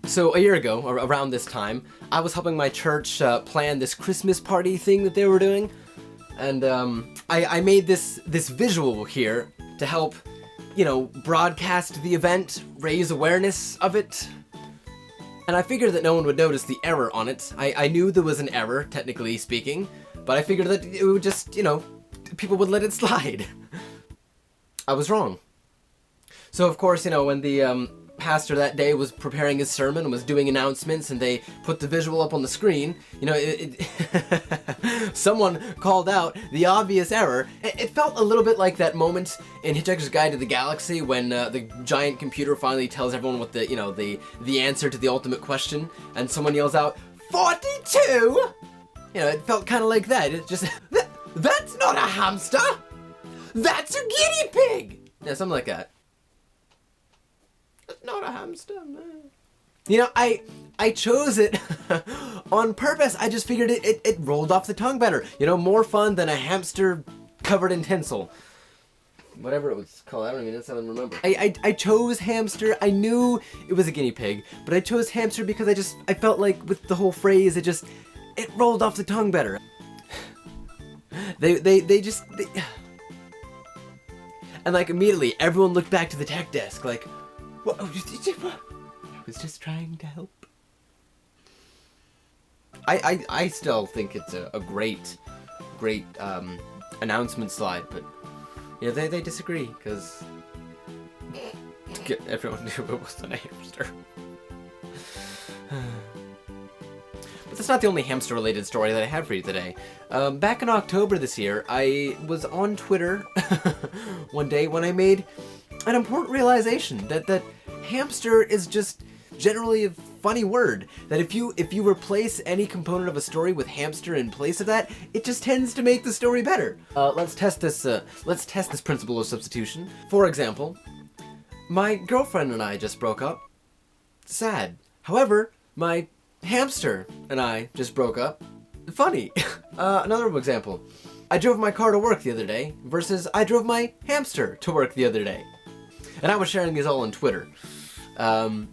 So a year ago, or around this time, I was helping my church plan this Christmas party thing that they were doing, and I made this visual here to help, broadcast the event, raise awareness of it. And I figured that no one would notice the error on it. I knew there was an error, technically speaking, but I figured that it would just, people would let it slide. I was wrong. So of course, when the pastor that day was preparing his sermon and was doing announcements and they put the visual up on the screen, someone called out the obvious error. It felt a little bit like that moment in Hitchhiker's Guide to the Galaxy when the giant computer finally tells everyone what the answer to the ultimate question, and someone yells out, 42? It felt kind of like that. It just, that's not a hamster! That's a guinea pig! Yeah, something like that. It's not a hamster, man. I chose it on purpose. I just figured it rolled off the tongue better. More fun than a hamster covered in tinsel. Whatever it was called, I don't even remember. I chose hamster. I knew it was a guinea pig, but I chose hamster because I felt like with the whole phrase, it rolled off the tongue better. They and like immediately everyone looked back to the tech desk like, what? I was just trying to help. I still think it's a great announcement slide, but they disagree because everyone knew it wasn't a hamster. But that's not the only hamster-related story that I have for you today. Back in October this year, I was on Twitter one day when I made an important realization that hamster is just generally a funny word. That if you replace any component of a story with hamster in place of that, it just tends to make the story better. Let's test this principle of substitution. For example, my girlfriend and I just broke up. Sad. However, my hamster and I just broke up. Funny. Another example. I drove my car to work the other day versus I drove my hamster to work the other day. And I was sharing these all on Twitter. And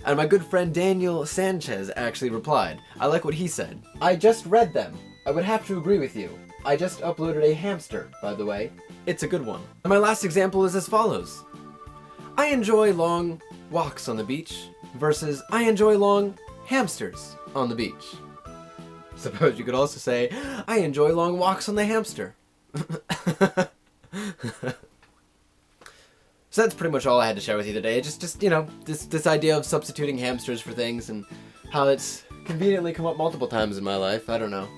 my good friend Daniel Sanchez actually replied. I like what he said. I just read them. I would have to agree with you. I just uploaded a hamster, by the way. It's a good one. And my last example is as follows. I enjoy long walks on the beach versus I enjoy long hamsters on the beach. Suppose you could also say, I enjoy long walks on the hamster. So that's pretty much all I had to share with you today. Just this idea of substituting hamsters for things and how it's conveniently come up multiple times in my life. I don't know.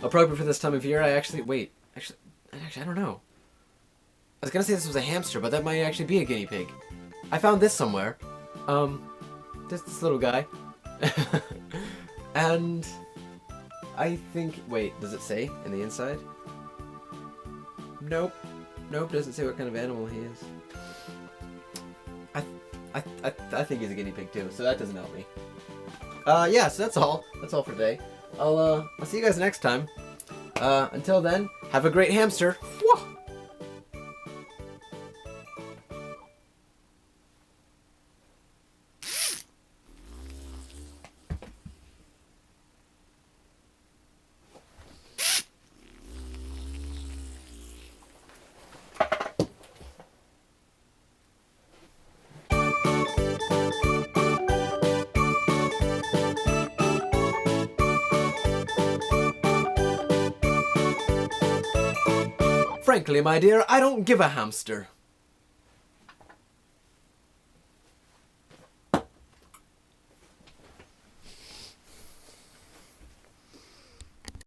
Appropriate for this time of year, actually, I don't know. I was gonna say this was a hamster, but that might actually be a guinea pig. I found this somewhere. This little guy. And I think, wait, does it say in the inside? Nope, doesn't say what kind of animal he is. I think he's a guinea pig too, so that doesn't help me. Yeah, so that's all for today. I'll see you guys next time. Until then, have a great hamster. Whoa! Frankly, my dear, I don't give a hamster.